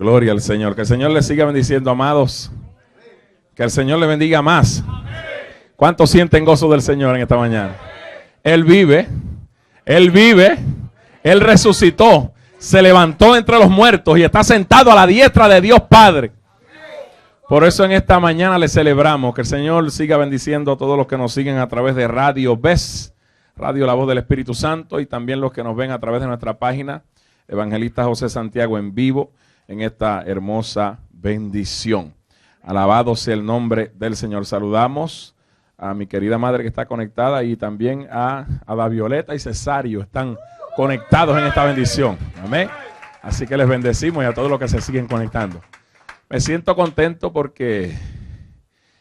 Gloria al Señor. Que el Señor les siga bendiciendo, amados. Que el Señor le bendiga más. ¿Cuántos sienten gozo del Señor en esta mañana? Él vive. Él vive. Él resucitó. Se levantó entre los muertos y está sentado a la diestra de Dios Padre. Por eso en esta mañana le celebramos. Que el Señor siga bendiciendo a todos los que nos siguen a través de Radio BES, Radio La Voz del Espíritu Santo, y también los que nos ven a través de nuestra página Evangelista José Santiago en vivo, en esta hermosa bendición. Alabado sea el nombre del Señor. Saludamos a mi querida madre que está conectada y también a Ada Violeta y Cesario. Están conectados en esta bendición. Amén. Así que les bendecimos y a todos los que se siguen conectando. Me siento contento porque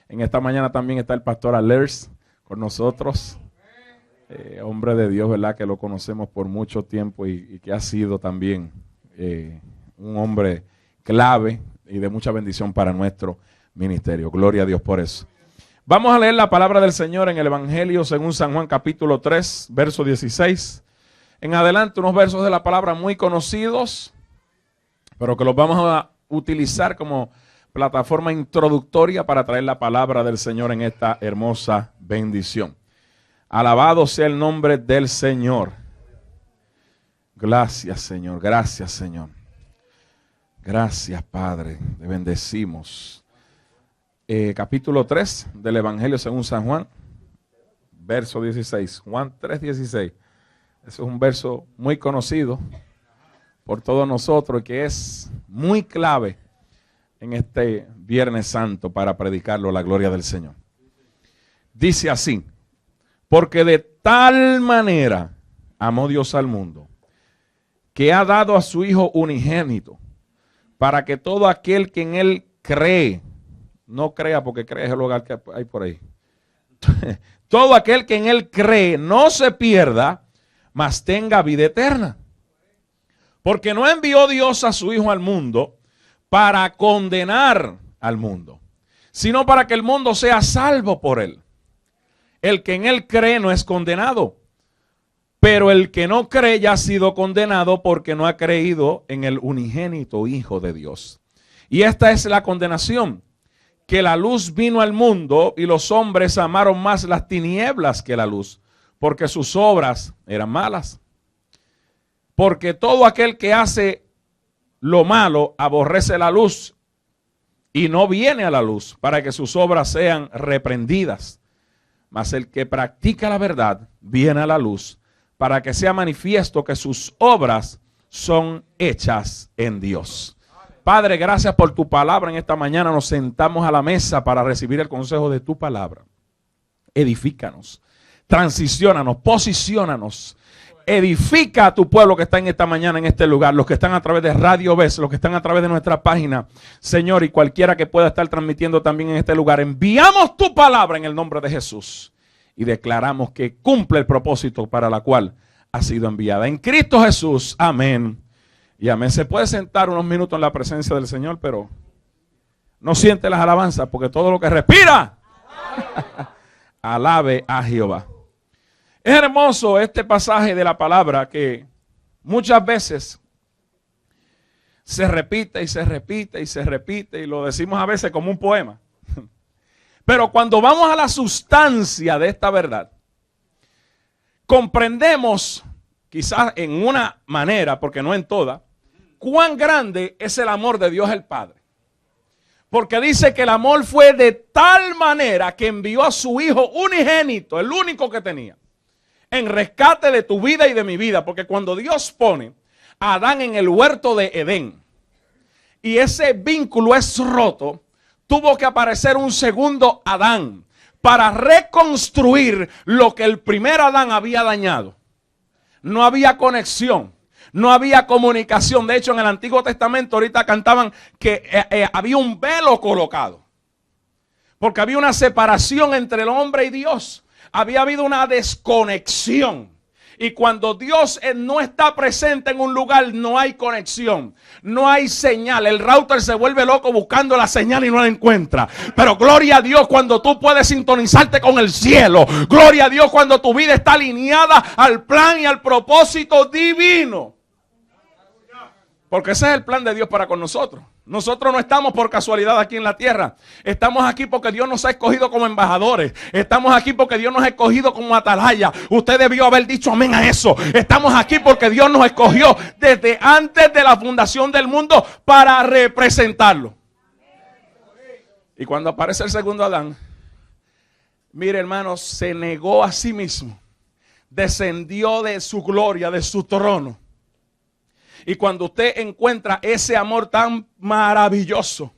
en esta mañana también está el pastor Alers con nosotros. Hombre de Dios, ¿verdad? Que lo conocemos por mucho tiempo y que ha sido también un hombre clave y de mucha bendición para nuestro ministerio. Gloria a Dios por eso. Vamos a leer la palabra del Señor en el Evangelio según San Juan capítulo 3, verso 16. En adelante unos versos de la palabra muy conocidos, pero que los vamos a utilizar como plataforma introductoria para traer la palabra del Señor en esta hermosa bendición. Alabado sea el nombre del Señor. Gracias, Señor. Gracias, Señor. Gracias, Padre. Te bendecimos. Capítulo 3 del Evangelio según San Juan, verso 16. Juan 3, 16. Ese es un verso muy conocido por todos nosotros y que es muy clave en este Viernes Santo para predicarlo, la gloria del Señor. Dice así: porque de tal manera amó Dios al mundo, que ha dado a su Hijo unigénito, para que todo aquel que en Él cree, no crea porque cree es el lugar que hay por ahí, todo aquel que en Él cree no se pierda, mas tenga vida eterna. Porque no envió Dios a su Hijo al mundo para condenar al mundo, sino para que el mundo sea salvo por Él. El que en Él cree no es condenado, pero el que no cree ya ha sido condenado porque no ha creído en el unigénito Hijo de Dios. Y esta es la condenación, que la luz vino al mundo y los hombres amaron más las tinieblas que la luz, porque sus obras eran malas. Porque todo aquel que hace lo malo aborrece la luz y no viene a la luz para que sus obras sean reprendidas. Mas el que practica la verdad viene a la luz para que sea manifiesto que sus obras son hechas en Dios. Padre, gracias por tu palabra. En esta mañana nos sentamos a la mesa para recibir el consejo de tu palabra. Edifícanos, transiciónanos, posiciónanos. Edifica a tu pueblo que está en esta mañana en este lugar, los que están a través de Radio BES, los que están a través de nuestra página, Señor, y cualquiera que pueda estar transmitiendo también en este lugar. Enviamos tu palabra en el nombre de Jesús y declaramos que cumple el propósito para la cual ha sido enviada. En Cristo Jesús, amén y amén. Se puede sentar unos minutos en la presencia del Señor, pero no siente las alabanzas porque todo lo que respira, alabe a Jehová. Es hermoso este pasaje de la palabra que muchas veces se repite y se repite y se repite y lo decimos a veces como un poema. Pero cuando vamos a la sustancia de esta verdad, comprendemos, quizás en una manera, porque no en toda, cuán grande es el amor de Dios el Padre. Porque dice que el amor fue de tal manera que envió a su Hijo unigénito, el único que tenía, en rescate de tu vida y de mi vida. Porque cuando Dios pone a Adán en el huerto de Edén y ese vínculo es roto, tuvo que aparecer un segundo Adán para reconstruir lo que el primer Adán había dañado. No había conexión, no había comunicación. De hecho, en el Antiguo Testamento ahorita cantaban que había un velo colocado, porque había una separación entre el hombre y Dios. Había habido una desconexión. Y cuando Dios no está presente en un lugar, no hay conexión, no hay señal. El router se vuelve loco buscando la señal y no la encuentra. Pero gloria a Dios cuando tú puedes sintonizarte con el cielo. Gloria a Dios cuando tu vida está alineada al plan y al propósito divino. Porque ese es el plan de Dios para con nosotros. Nosotros no estamos por casualidad aquí en la tierra. Estamos aquí porque Dios nos ha escogido como embajadores. Estamos aquí porque Dios nos ha escogido como atalaya. Usted debió haber dicho amén a eso. Estamos aquí porque Dios nos escogió desde antes de la fundación del mundo para representarlo. Y cuando aparece el segundo Adán, mire, hermanos, se negó a sí mismo. Descendió de su gloria, de su trono. Y cuando usted encuentra ese amor tan maravilloso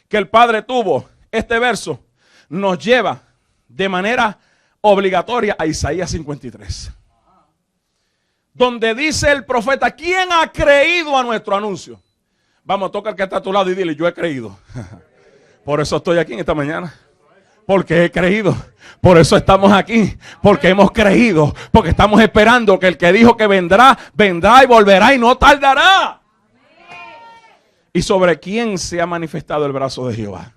que el Padre tuvo, este verso nos lleva de manera obligatoria a Isaías 53. Donde dice el profeta, ¿quién ha creído a nuestro anuncio? Vamos, toca al que está a tu lado y dile, yo he creído. Por eso estoy aquí en esta mañana. Porque he creído. Por eso estamos aquí. Porque hemos creído. Porque estamos esperando que el que dijo que vendrá, vendrá y volverá y no tardará. ¿Y sobre quién se ha manifestado el brazo de Jehová?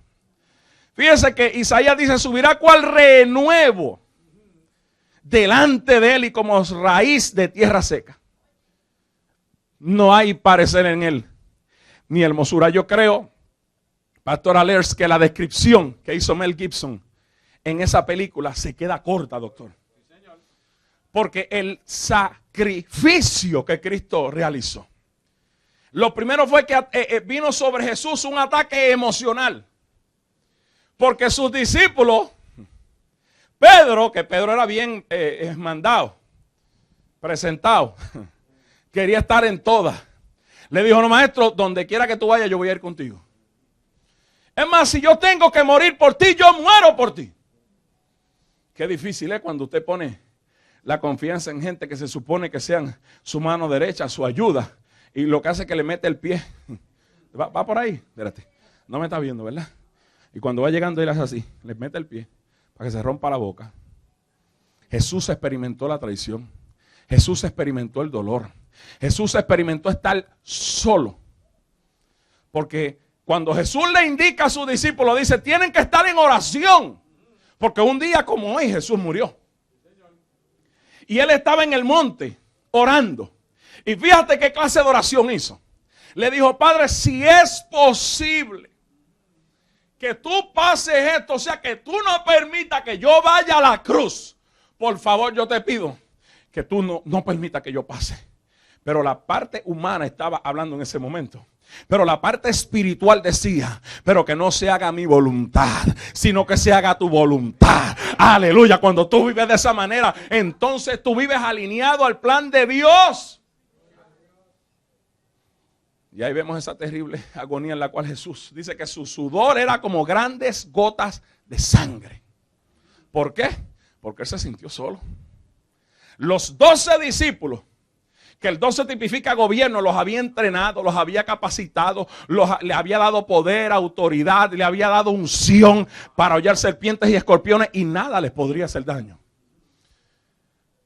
Fíjense que Isaías dice, subirá cual renuevo delante de él y como raíz de tierra seca. No hay parecer en él, ni hermosura. Yo creo, Pastor Alers, que la descripción que hizo Mel Gibson en esa película se queda corta, doctor. Porque el sacrificio que Cristo realizó. Lo primero fue que vino sobre Jesús un ataque emocional. Porque sus discípulos, Pedro, que Pedro era bien mandado, presentado, quería estar en todas. Le dijo, no, maestro, donde quiera que tú vayas, yo voy a ir contigo. Es más, si yo tengo que morir por ti, yo muero por ti. Qué difícil es cuando usted pone la confianza en gente que se supone que sean su mano derecha, su ayuda. Y lo que hace es que le mete el pie. Va por ahí, espérate. No me está viendo, ¿verdad? Y cuando va llegando él hace así, le mete el pie para que se rompa la boca. Jesús experimentó la traición. Jesús experimentó el dolor. Jesús experimentó estar solo. Porque cuando Jesús le indica a sus discípulos, dice, tienen que estar en oración. Porque un día como hoy Jesús murió. Y él estaba en el monte orando. Y fíjate qué clase de oración hizo. Le dijo, Padre, si es posible que tú pases esto, o sea, que tú no permitas que yo vaya a la cruz. Por favor, yo te pido que tú no permitas que yo pase. Pero la parte humana estaba hablando en ese momento. Pero la parte espiritual decía, pero que no se haga mi voluntad, sino que se haga tu voluntad. Aleluya, cuando tú vives de esa manera, entonces tú vives alineado al plan de Dios. Y ahí vemos esa terrible agonía en la cual Jesús dice que su sudor era como grandes gotas de sangre. ¿Por qué? Porque él se sintió solo. Los 12 discípulos, que el 12 tipifica gobierno, los había entrenado, los había capacitado, le había dado poder, autoridad, le había dado unción para hollar serpientes y escorpiones y nada les podría hacer daño.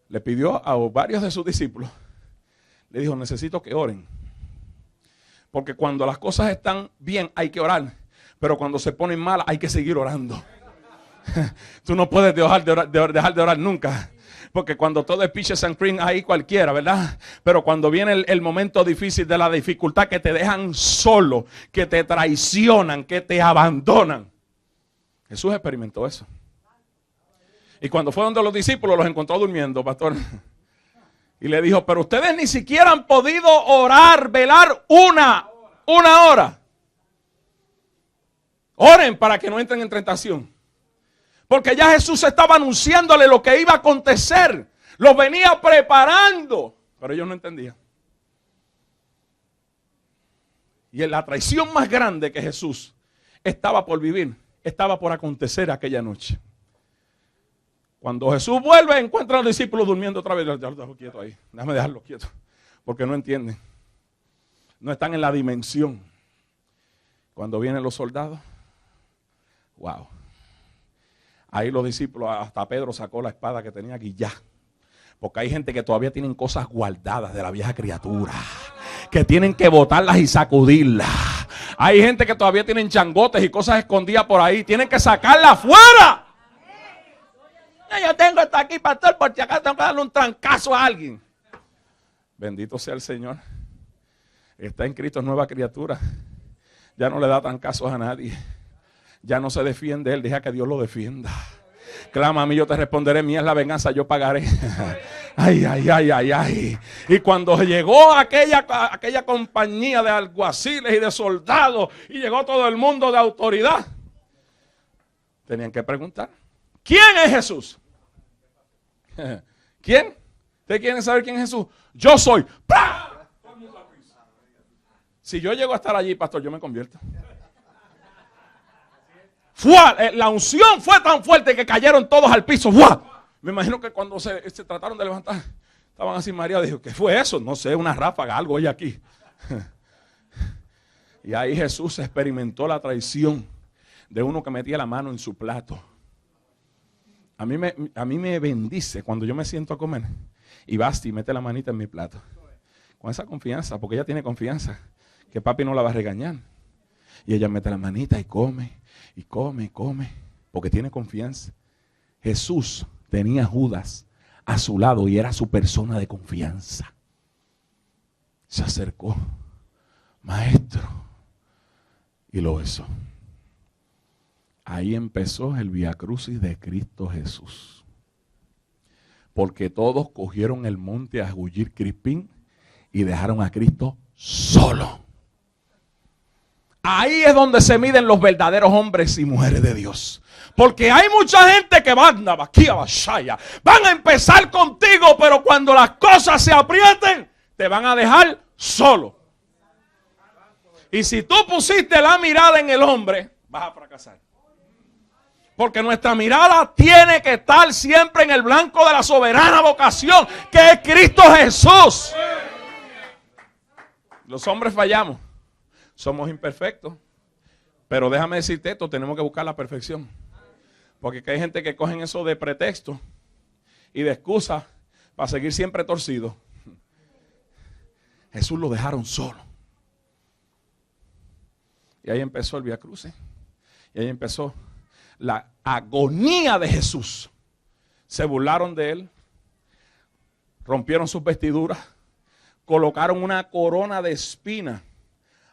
Le pidió a varios de sus discípulos, le dijo, necesito que oren. Porque cuando las cosas están bien hay que orar, pero cuando se ponen malas hay que seguir orando. Tú no puedes dejar de orar nunca. Porque cuando todo es peaches and cream, ahí cualquiera, ¿verdad? Pero cuando viene el momento difícil de la dificultad, que te dejan solo, que te traicionan, que te abandonan. Jesús experimentó eso. Y cuando fue donde los discípulos, los encontró durmiendo, pastor. Y le dijo, pero ustedes ni siquiera han podido orar, velar una hora. Oren para que no entren en tentación. Porque ya Jesús estaba anunciándole lo que iba a acontecer. Los venía preparando. Pero ellos no entendían. Y la traición más grande que Jesús estaba por vivir, estaba por acontecer aquella noche. Cuando Jesús vuelve, encuentra a los discípulos durmiendo otra vez. Déjalo quieto ahí. Déjame dejarlo quieto. Porque no entienden. No están en la dimensión. Cuando vienen los soldados. Wow. Ahí los discípulos, hasta Pedro sacó la espada que tenía aquí ya. Porque hay gente que todavía tienen cosas guardadas de la vieja criatura. Que tienen que botarlas y sacudirlas. Hay gente que todavía tienen changotes y cosas escondidas por ahí. Tienen que sacarlas fuera. Yo tengo esto aquí, pastor, por si acaso tengo que darle un trancazo a alguien. Bendito sea el Señor. Está en Cristo, es nueva criatura. Ya no le da tan caso a nadie. Ya no se defiende él, deja que Dios lo defienda. Clama a mí, yo te responderé, mía es la venganza, yo pagaré. Ay, ay, ay, ay, ay. Y cuando llegó aquella compañía de alguaciles y de soldados, y llegó todo el mundo de autoridad, tenían que preguntar, ¿quién es Jesús? ¿Quién? ¿Ustedes quieren saber quién es Jesús? Yo soy. ¡Pah! Si yo llego a estar allí, pastor, yo me convierto. La unción fue tan fuerte que cayeron todos al piso. ¡Fua! Me imagino que cuando se trataron de levantar, estaban así mareados. Dijo, ¿qué fue eso? No sé, una ráfaga, algo hay aquí. Y ahí Jesús experimentó la traición de uno que metía la mano en su plato. A mí me bendice cuando yo me siento a comer y Basti mete la manita en mi plato. Con esa confianza, porque ella tiene confianza que papi no la va a regañar. Y ella mete la manita y come, y come, y come, porque tiene confianza. Jesús tenía a Judas a su lado y era su persona de confianza. Se acercó, maestro, y lo besó. Ahí empezó el Vía Crucis de Cristo Jesús. Porque todos cogieron el monte a Jullir Crispín y dejaron a Cristo solo. Ahí es donde se miden los verdaderos hombres y mujeres de Dios. Porque hay mucha gente que van a empezar contigo, pero cuando las cosas se aprieten, te van a dejar solo. Y si tú pusiste la mirada en el hombre, vas a fracasar. Porque nuestra mirada tiene que estar siempre en el blanco de la soberana vocación, que es Cristo Jesús. Los hombres fallamos. Somos imperfectos, pero déjame decirte esto, tenemos que buscar la perfección. Porque hay gente que cogen eso de pretexto y de excusa para seguir siempre torcido. Jesús lo dejaron solo. Y ahí empezó el Vía Crucis. Y ahí empezó la agonía de Jesús. Se burlaron de él, rompieron sus vestiduras, colocaron una corona de espinas,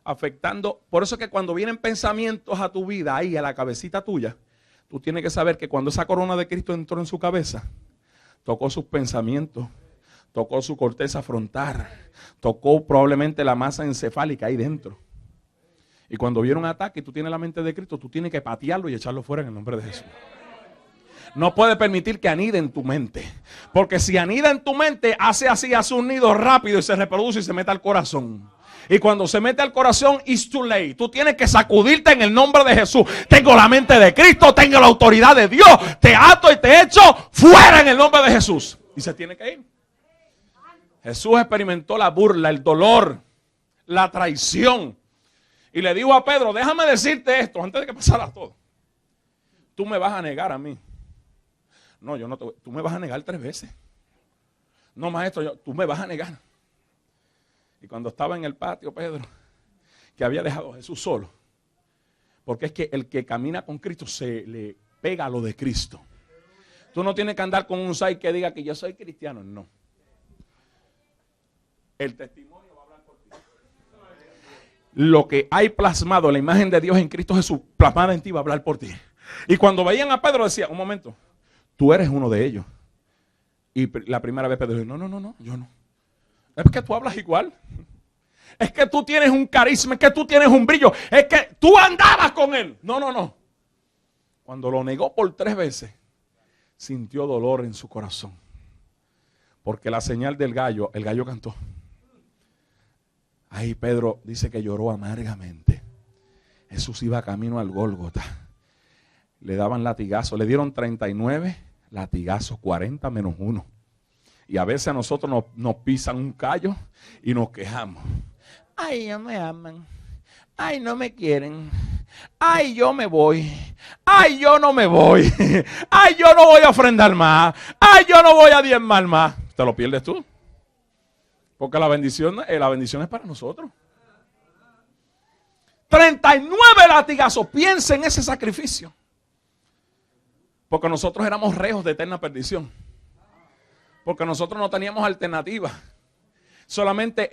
afectando. Por eso es que cuando vienen pensamientos a tu vida, ahí a la cabecita tuya, tú tienes que saber que cuando esa corona de Cristo entró en su cabeza, tocó sus pensamientos, tocó su corteza frontal, tocó probablemente la masa encefálica ahí dentro. Y cuando viene un ataque y tú tienes la mente de Cristo, tú tienes que patearlo y echarlo fuera en el nombre de Jesús. No puedes permitir que anide en tu mente. Porque si anida en tu mente, hace un nido rápido y se reproduce y se mete al corazón. Y cuando se mete al corazón, it's too late. Tú tienes que sacudirte en el nombre de Jesús. Tengo la mente de Cristo, tengo la autoridad de Dios. Te ato y te echo fuera en el nombre de Jesús. Y se tiene que ir. Jesús experimentó la burla, el dolor, la traición. Y le dijo a Pedro, déjame decirte esto antes de que pasara todo. Tú me vas a negar a mí. No, yo no te voy. Tú me vas a negar 3 veces. No, maestro, tú me vas a negar. Y cuando estaba en el patio, Pedro, que había dejado a Jesús solo, porque es que el que camina con Cristo se le pega a lo de Cristo. Tú no tienes que andar con un sai que diga que yo soy cristiano, no. El testimonio va a hablar por ti. Lo que hay plasmado, la imagen de Dios en Cristo Jesús, plasmada en ti, va a hablar por ti. Y cuando veían a Pedro, decía, un momento, tú eres uno de ellos. Y la primera vez Pedro dijo, no, yo no. Es que tú hablas igual. Es que tú tienes un carisma, es que tú tienes un brillo, es que tú andabas con él. No. Cuando lo negó por 3 veces, sintió dolor en su corazón. Porque la señal del gallo, el gallo cantó. Ahí Pedro dice que lloró amargamente. Jesús iba camino al Gólgota. Le daban latigazos, le dieron 39 latigazos, 40 menos 1. Y a veces a nosotros nos pisan un callo y nos quejamos. Ay, no me aman. Ay, no me quieren. Ay, yo me voy. Ay, yo no me voy. Ay, yo no voy a ofrendar más. Ay, yo no voy a diezmar más. Te lo pierdes tú. Porque la bendición es para nosotros. 39 latigazos. Piensa en ese sacrificio. Porque nosotros éramos reos de eterna perdición. Porque nosotros no teníamos alternativa. Solamente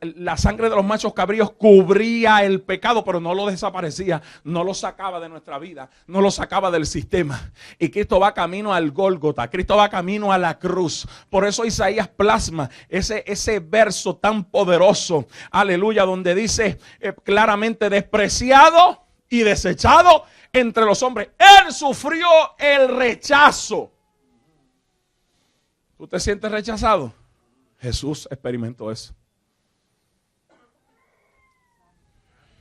la sangre de los machos cabríos cubría el pecado, pero no lo desaparecía, no lo sacaba de nuestra vida, no lo sacaba del sistema. Y Cristo va camino al Gólgota, Cristo va camino a la cruz. Por eso Isaías plasma ese verso tan poderoso, aleluya, donde dice claramente: despreciado y desechado entre los hombres. Él sufrió el rechazo. ¿Tú te sientes rechazado? Jesús experimentó eso.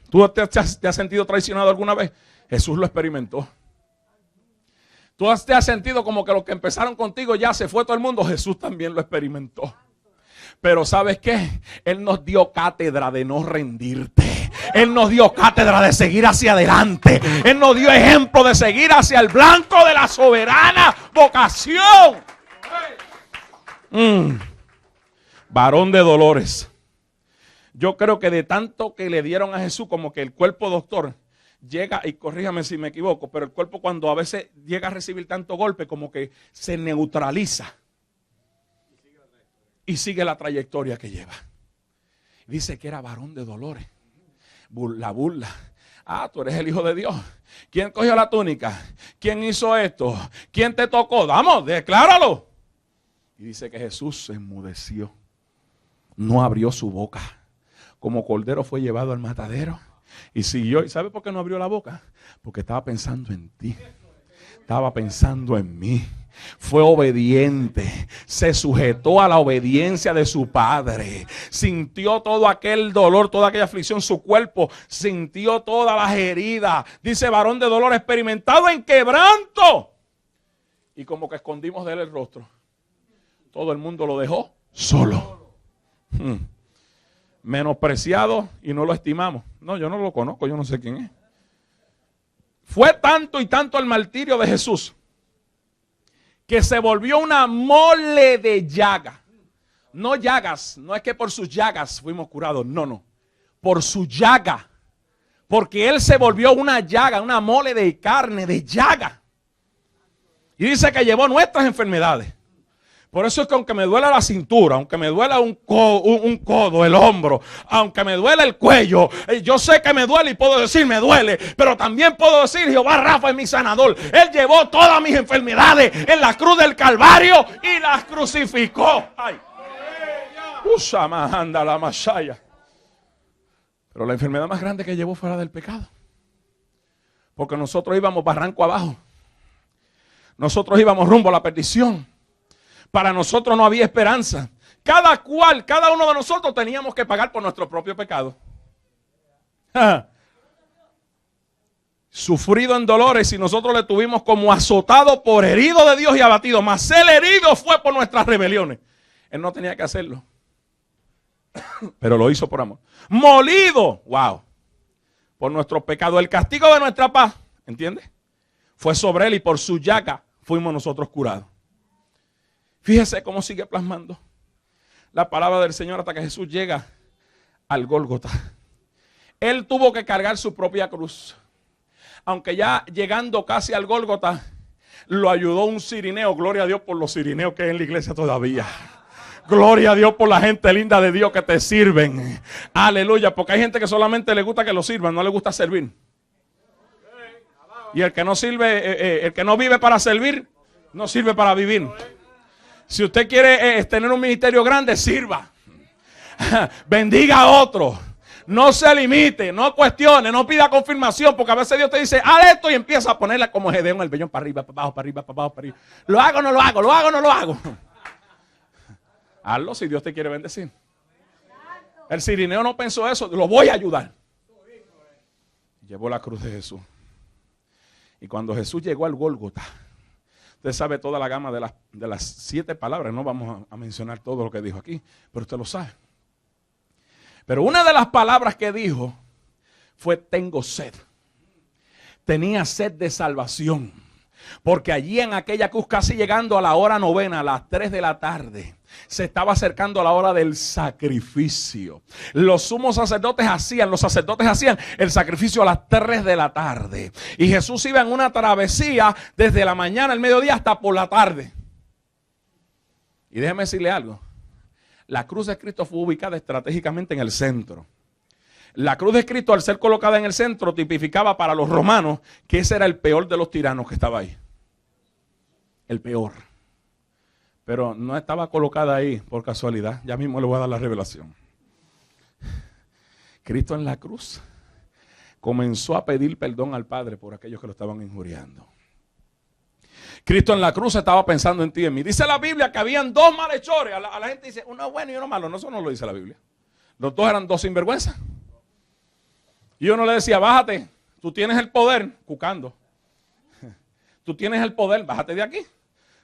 ¿Tú te has sentido traicionado alguna vez? Jesús lo experimentó. ¿Tú te has sentido como que los que empezaron contigo ya se fue todo el mundo? Jesús también lo experimentó. Pero ¿sabes qué? Él nos dio cátedra de no rendirte. Él nos dio cátedra de seguir hacia adelante. Él nos dio ejemplo de seguir hacia el blanco de la soberana vocación. Varón de dolores. Yo creo que de tanto que le dieron a Jesús, como que el cuerpo, doctor, llega, y corríjame si me equivoco, pero el cuerpo cuando a veces llega a recibir tanto golpe, como que se neutraliza y sigue la trayectoria que lleva. Dice que era varón de dolores. La burla. Ah, tú eres el Hijo de Dios. ¿Quién cogió la túnica? ¿Quién hizo esto? ¿Quién te tocó? Vamos, decláralo. Y dice que Jesús se enmudeció. No abrió su boca. Como cordero fue llevado al matadero. Y siguió. ¿Y sabe por qué no abrió la boca? Porque estaba pensando en ti. Estaba pensando en mí. Fue obediente, se sujetó a la obediencia de su padre, sintió todo aquel dolor, toda aquella aflicción, su cuerpo sintió todas las heridas. Dice: varón de dolor experimentado en quebranto. Y como que escondimos de él el rostro. Todo el mundo lo dejó solo. Menospreciado y no lo estimamos. No, yo no lo conozco, yo no sé quién es. Fue tanto y tanto el martirio de Jesús que se volvió una mole de llaga. No llagas, no es que por sus llagas fuimos curados, no. Por su llaga. Porque Él se volvió una llaga, una mole de carne, de llaga. Y dice que llevó nuestras enfermedades. Por eso es que aunque me duela la cintura, aunque me duela un codo, el hombro, aunque me duela el cuello, yo sé que me duele y puedo decir me duele, pero también puedo decir Jehová Rafa es mi sanador. Él llevó todas mis enfermedades en la cruz del Calvario y las crucificó. Ay. Anda la masaya. Pero la enfermedad más grande que llevó fue la del pecado. Porque nosotros íbamos barranco abajo. Nosotros íbamos rumbo a la perdición. Para nosotros no había esperanza. Cada uno de nosotros teníamos que pagar por nuestro propio pecado. Sufrido en dolores y nosotros le tuvimos como azotado por herido de Dios y abatido. Mas el herido fue por nuestras rebeliones. Él no tenía que hacerlo. Pero lo hizo por amor. Molido, wow, por nuestros pecados. El castigo de nuestra paz, ¿entiendes? Fue sobre él y por su llaga fuimos nosotros curados. Fíjese cómo sigue plasmando la palabra del Señor hasta que Jesús llega al Gólgota. Él tuvo que cargar su propia cruz. Aunque ya llegando casi al Gólgota, lo ayudó un cirineo. Gloria a Dios por los cirineos que hay en la iglesia todavía. Gloria a Dios por la gente linda de Dios que te sirven. Aleluya, porque hay gente que solamente le gusta que lo sirvan, no le gusta servir. Y el que no sirve, el que no vive para servir, no sirve para vivir. Si usted quiere tener un ministerio grande, sirva. Bendiga a otro. No se limite, no cuestione, no pida confirmación, porque a veces Dios te dice, haz esto y empieza a ponerla como Gedeón, el vellón para arriba, para abajo, para arriba, para abajo, para arriba. Lo hago o no lo hago, lo hago o no lo hago. Hazlo si Dios te quiere bendecir. El cirineo no pensó eso, lo voy a ayudar. Llevó la cruz de Jesús. Y cuando Jesús llegó al Gólgota, usted sabe toda la gama de las 7 palabras. No vamos a mencionar todo lo que dijo aquí, pero usted lo sabe. Pero una de las palabras que dijo fue tengo sed. Tenía sed de salvación. Porque allí en aquella cruz, casi llegando a la hora novena, a las 3 de la tarde, se estaba acercando a la hora del sacrificio. Los sacerdotes hacían el sacrificio a las 3 de la tarde. Y Jesús iba en una travesía desde la mañana, al mediodía, hasta por la tarde. Y déjeme decirle algo. La cruz de Cristo fue ubicada estratégicamente en el centro. La cruz de Cristo, al ser colocada en el centro, tipificaba para los romanos que ese era el peor de los tiranos que estaba ahí. El peor. Pero no estaba colocada ahí por casualidad. Ya mismo le voy a dar la revelación. Cristo en la cruz comenzó a pedir perdón al Padre por aquellos que lo estaban injuriando. Cristo en la cruz estaba pensando en ti y en mí. Dice la Biblia que habían dos malhechores. A la gente dice, uno bueno y uno malo. No, eso no lo dice la Biblia. Los dos eran dos sinvergüenza. Y uno le decía, bájate, tú tienes el poder, cucando. Tú tienes el poder, bájate de aquí.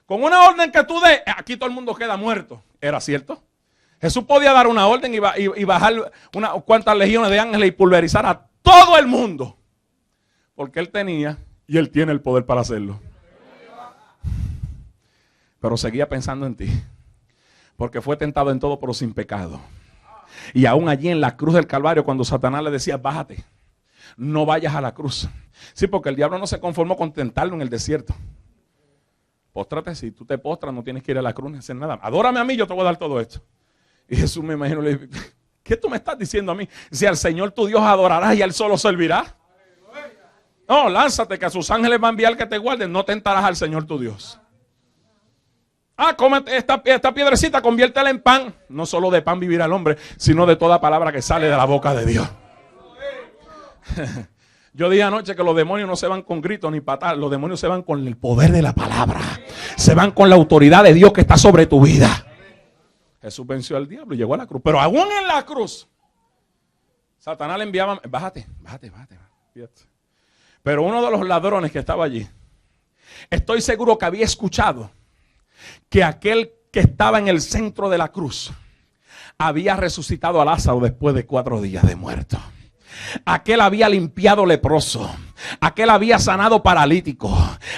Con una orden que tú des, aquí todo el mundo queda muerto. ¿Era cierto? Jesús podía dar una orden y bajar unas cuantas legiones de ángeles y pulverizar a todo el mundo. Porque Él tenía y Él tiene el poder para hacerlo. Pero seguía pensando en ti. Porque fue tentado en todo pero sin pecado. Y aún allí en la cruz del Calvario, cuando Satanás le decía, bájate, no vayas a la cruz. Sí, porque el diablo no se conformó con tentarlo en el desierto. Póstrate, si tú te postras no tienes que ir a la cruz ni hacer nada. Adórame a mí, yo te voy a dar todo esto. Y Jesús, me imagino, le dice, ¿qué tú me estás diciendo a mí? Si al Señor tu Dios adorarás y a Él solo servirás. No, lánzate que a sus ángeles va a enviar que te guarden, no tentarás al Señor tu Dios. Cómete esta piedrecita, conviértela en pan. No solo de pan vivirá el hombre, sino de toda palabra que sale de la boca de Dios. Yo dije anoche que los demonios no se van con gritos ni patadas. Los demonios se van con el poder de la palabra. Se van con la autoridad de Dios que está sobre tu vida. Jesús venció al diablo y llegó a la cruz. Pero aún en la cruz, Satanás le enviaba, bájate. Pero uno de los ladrones que estaba allí, estoy seguro que había escuchado que aquel que estaba en el centro de la cruz había resucitado a Lázaro después de 4 días de muerto. Aquel había limpiado leproso. Aquel había sanado paralítico.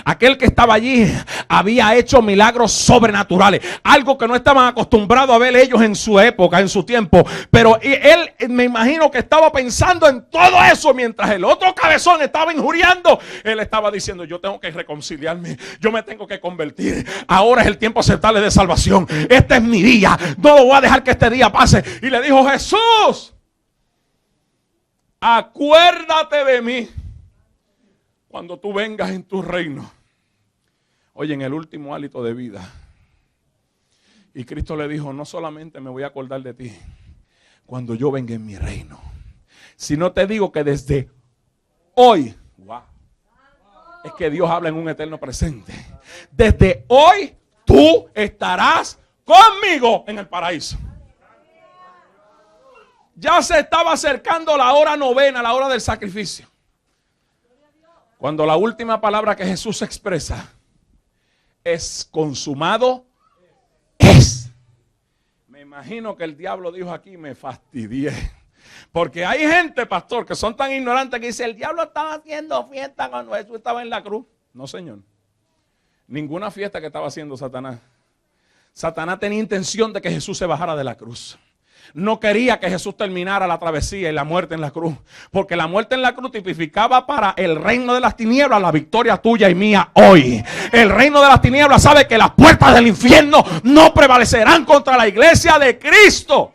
Aquel que estaba allí había hecho milagros sobrenaturales. Algo que no estaban acostumbrados a ver ellos en su época, en su tiempo. Pero él, me imagino que estaba pensando en todo eso mientras el otro cabezón estaba injuriando. Él estaba diciendo, yo tengo que reconciliarme. Yo me tengo que convertir. Ahora es el tiempo aceptable de salvación. Este es mi día. No lo voy a dejar que este día pase. Y le dijo, Jesús, acuérdate de mí cuando tú vengas en tu reino. Oye, en el último hálito de vida. Y Cristo le dijo, no solamente me voy a acordar de ti cuando yo venga en mi reino, sino te digo que desde hoy, wow, es que Dios habla en un eterno presente. Desde hoy tú estarás conmigo en el paraíso. Ya se estaba acercando la hora novena, la hora del sacrificio. Cuando la última palabra que Jesús expresa es consumado es. Me imagino que el diablo dijo aquí, me fastidié. Porque hay gente, pastor, que son tan ignorantes que dice, el diablo estaba haciendo fiesta cuando Jesús estaba en la cruz. No, señor. Ninguna fiesta que estaba haciendo Satanás. Satanás tenía intención de que Jesús se bajara de la cruz. No quería que Jesús terminara la travesía y la muerte en la cruz. Porque la muerte en la cruz tipificaba para el reino de las tinieblas la victoria tuya y mía hoy. El reino de las tinieblas sabe que las puertas del infierno no prevalecerán contra la iglesia de Cristo.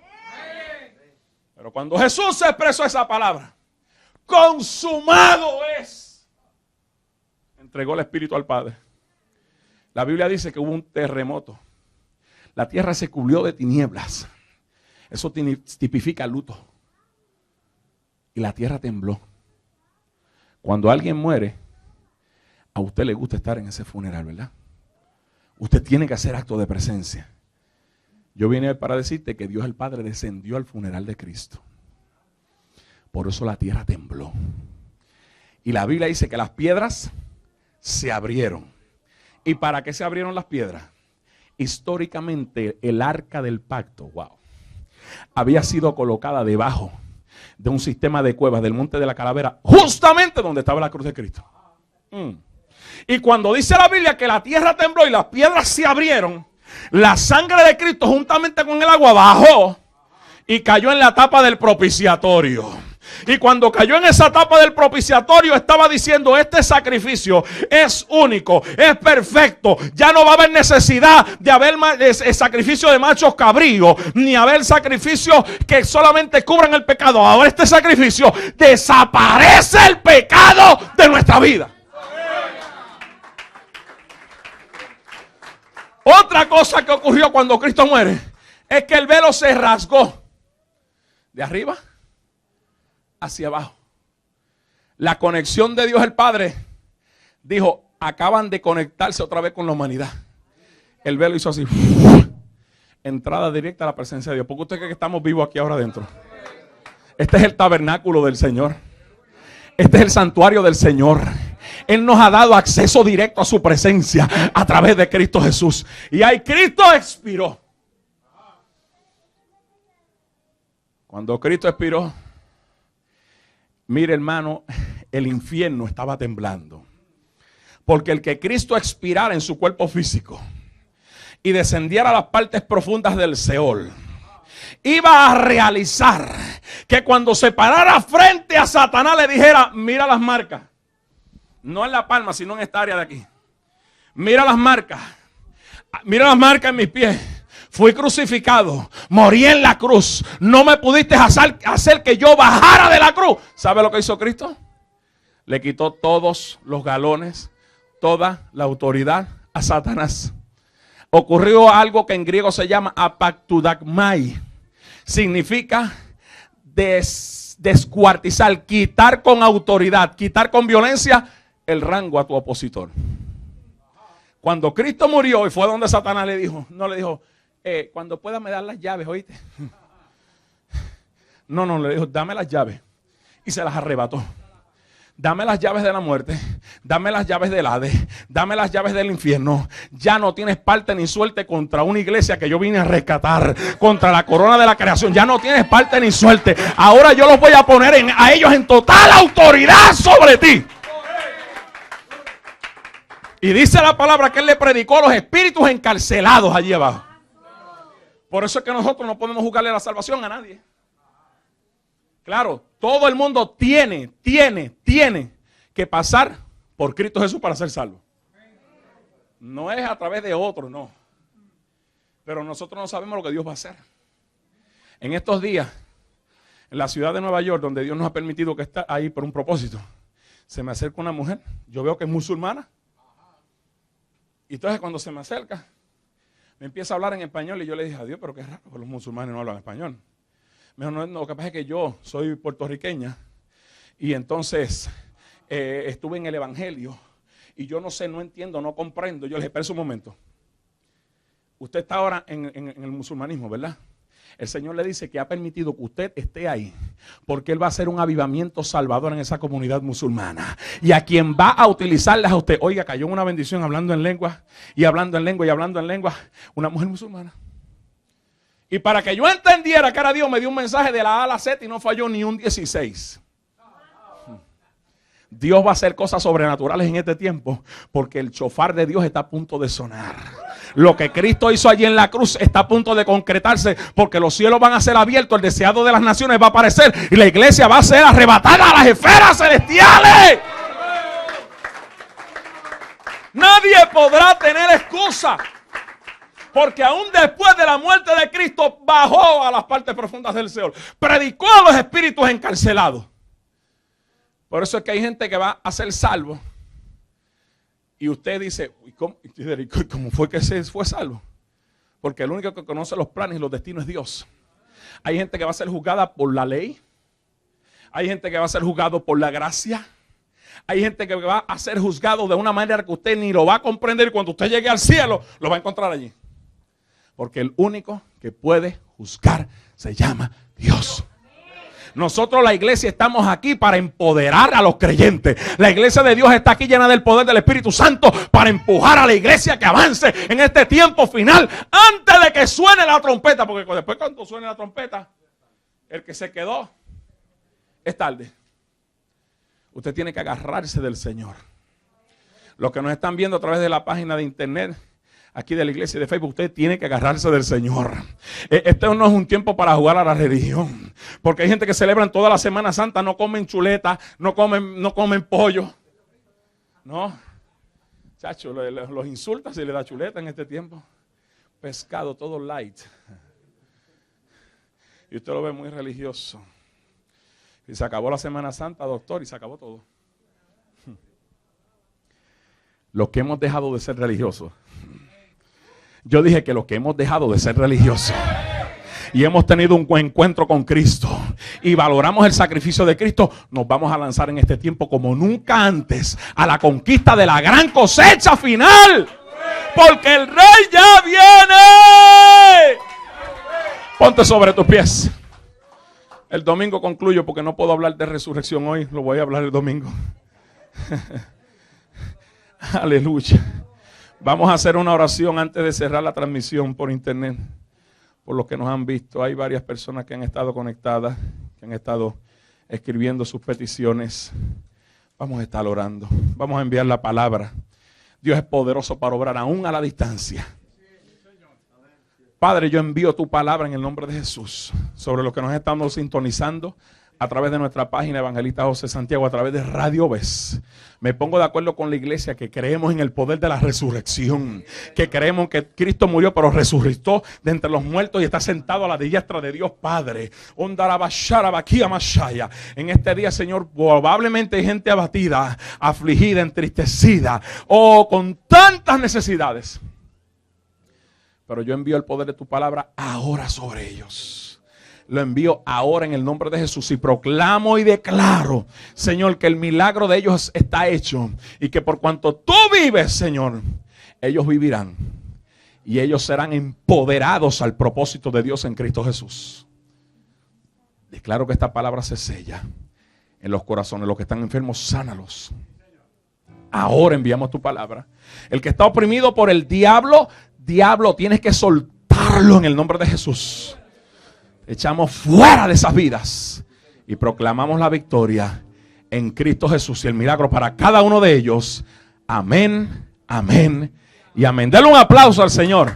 Pero cuando Jesús expresó esa palabra, consumado es, entregó el Espíritu al Padre. La Biblia dice que hubo un terremoto. La tierra se cubrió de tinieblas. Eso tipifica luto. Y la tierra tembló. Cuando alguien muere, a usted le gusta estar en ese funeral, ¿verdad? Usted tiene que hacer acto de presencia. Yo vine para decirte que Dios el Padre descendió al funeral de Cristo. Por eso la tierra tembló. Y la Biblia dice que las piedras se abrieron. ¿Y para qué se abrieron las piedras? Históricamente el arca del pacto, wow, había sido colocada debajo de un sistema de cuevas del Monte de la Calavera, justamente donde estaba la cruz de Cristo. Y cuando dice la Biblia que la tierra tembló y las piedras se abrieron, la sangre de Cristo juntamente con el agua bajó y cayó en la tapa del propiciatorio. Y cuando cayó en esa etapa del propiciatorio, estaba diciendo: este sacrificio es único, es perfecto. Ya no va a haber necesidad de haber sacrificio de machos cabríos, ni haber sacrificios que solamente cubran el pecado. Ahora este sacrificio desaparece el pecado de nuestra vida. Otra cosa que ocurrió cuando Cristo muere es que el velo se rasgó de arriba hacia abajo. La conexión de Dios el Padre dijo: acaban de conectarse otra vez con la humanidad. El velo hizo así, entrada directa a la presencia de Dios. Porque usted cree que estamos vivos aquí ahora adentro. Este es el tabernáculo del Señor. Este es el santuario del Señor. Él nos ha dado acceso directo a su presencia a través de Cristo Jesús. Y ahí Cristo expiró. Cuando Cristo expiró, mire, hermano, el infierno estaba temblando. Porque el que Cristo expirara en su cuerpo físico y descendiera a las partes profundas del Seol, iba a realizar que cuando se parara frente a Satanás le dijera: mira las marcas. No en la palma, sino en esta área de aquí. Mira las marcas. Mira las marcas en mis pies. Fui crucificado. Morí en la cruz. No me pudiste hacer que yo bajara de la cruz. ¿Sabe lo que hizo Cristo? Le quitó todos los galones, toda la autoridad a Satanás. Ocurrió algo que en griego se llama apactudagmai. Significa descuartizar, quitar con autoridad, quitar con violencia el rango a tu opositor. Cuando Cristo murió y fue donde Satanás le dijo, no le dijo: cuando pueda me dar las llaves, ¿oíste? No, le dijo: dame las llaves. Y se las arrebató. Dame las llaves de la muerte, dame las llaves del Hades, dame las llaves del infierno. Ya no tienes parte ni suerte contra una iglesia que yo vine a rescatar, contra la corona de la creación. Ya no tienes parte ni suerte. Ahora yo los voy a poner a ellos en total autoridad sobre ti. Y dice la palabra que él le predicó a los espíritus encarcelados allí abajo. Por eso es que nosotros no podemos jugarle la salvación a nadie. Claro, todo el mundo tiene que pasar por Cristo Jesús para ser salvo. No es a través de otros, no. Pero nosotros no sabemos lo que Dios va a hacer. En estos días, en la ciudad de Nueva York, donde Dios nos ha permitido que esté ahí por un propósito, se me acerca una mujer. Yo veo que es musulmana. Y entonces cuando se me acerca, me empieza a hablar en español. Y yo le dije: a Dios, pero qué raro, porque los musulmanes no hablan español. Me dijo: no, lo que pasa es que yo soy puertorriqueña y entonces estuve en el evangelio y yo no sé, no entiendo, no comprendo. Yo le dije: espera un momento. Usted está ahora en el musulmanismo, ¿verdad? El Señor le dice que ha permitido que usted esté ahí porque Él va a hacer un avivamiento salvador en esa comunidad musulmana. Y a quien va a utilizarlas a usted, oiga, cayó en una bendición hablando en lengua y hablando en lengua y hablando en lengua, una mujer musulmana. Y para que yo entendiera que era Dios, me dio un mensaje de la A a la Z y no falló ni un 16. Dios va a hacer cosas sobrenaturales en este tiempo porque el shofar de Dios está a punto de sonar. Lo que Cristo hizo allí en la cruz está a punto de concretarse porque los cielos van a ser abiertos, el deseado de las naciones va a aparecer y la iglesia va a ser arrebatada a las esferas celestiales. Nadie podrá tener excusa. Porque aún después de la muerte de Cristo bajó a las partes profundas del Seol. Predicó a los espíritus encarcelados. Por eso es que hay gente que va a ser salvo. Y usted dice: ¿cómo fue que se fue salvo? Porque el único que conoce los planes y los destinos es Dios. Hay gente que va a ser juzgada por la ley. Hay gente que va a ser juzgado por la gracia. Hay gente que va a ser juzgado de una manera que usted ni lo va a comprender. Y cuando usted llegue al cielo, lo va a encontrar allí. Porque el único que puede juzgar se llama Dios. Nosotros, la iglesia, estamos aquí para empoderar a los creyentes. La iglesia de Dios está aquí llena del poder del Espíritu Santo para empujar a la iglesia que avance en este tiempo final antes de que suene la trompeta. Porque después, cuando suene la trompeta, el que se quedó es tarde. Usted tiene que agarrarse del Señor. Los que nos están viendo a través de la página de internet aquí de la iglesia de Facebook, usted tiene que agarrarse del Señor. Este no es un tiempo para jugar a la religión. Porque hay gente que celebran toda la Semana Santa, no comen chuleta, no comen pollo. No. Chacho, los insulta si le da chuleta en este tiempo. Pescado, todo light. Y usted lo ve muy religioso. Y se acabó la Semana Santa, doctor, y se acabó todo. Los que hemos dejado de ser religiosos. Yo dije que los que hemos dejado de ser religiosos y hemos tenido un buen encuentro con Cristo y valoramos el sacrificio de Cristo, nos vamos a lanzar en este tiempo como nunca antes a la conquista de la gran cosecha final. Porque el Rey ya viene. Ponte sobre tus pies. El domingo concluyo porque no puedo hablar de resurrección hoy, lo voy a hablar el domingo. Aleluya. Vamos a hacer una oración antes de cerrar la transmisión por internet. Por los que nos han visto, hay varias personas que han estado conectadas, que han estado escribiendo sus peticiones. Vamos a estar orando. Vamos a enviar la palabra. Dios es poderoso para obrar aún a la distancia. Padre, yo envío tu palabra en el nombre de Jesús sobre los que nos estamos sintonizando a través de nuestra página Evangelista José Santiago, a través de Radio Ves. Me pongo de acuerdo con la iglesia que creemos en el poder de la resurrección, que creemos que Cristo murió pero resucitó de entre los muertos y está sentado a la diestra de Dios Padre. En este día, Señor, probablemente hay gente abatida, afligida, entristecida o con tantas necesidades. Pero yo envío el poder de tu palabra ahora sobre ellos. Lo envío ahora en el nombre de Jesús y proclamo y declaro, Señor, que el milagro de ellos está hecho y que por cuanto tú vives, Señor, ellos vivirán y ellos serán empoderados al propósito de Dios en Cristo Jesús. Declaro que esta palabra se sella en los corazones. Los que están enfermos, sánalos. Ahora enviamos tu palabra. El que está oprimido por el diablo, tienes que soltarlo en el nombre de Jesús. Echamos fuera de esas vidas y proclamamos la victoria en Cristo Jesús y el milagro para cada uno de ellos. Amén, amén y amén. Denle un aplauso al Señor.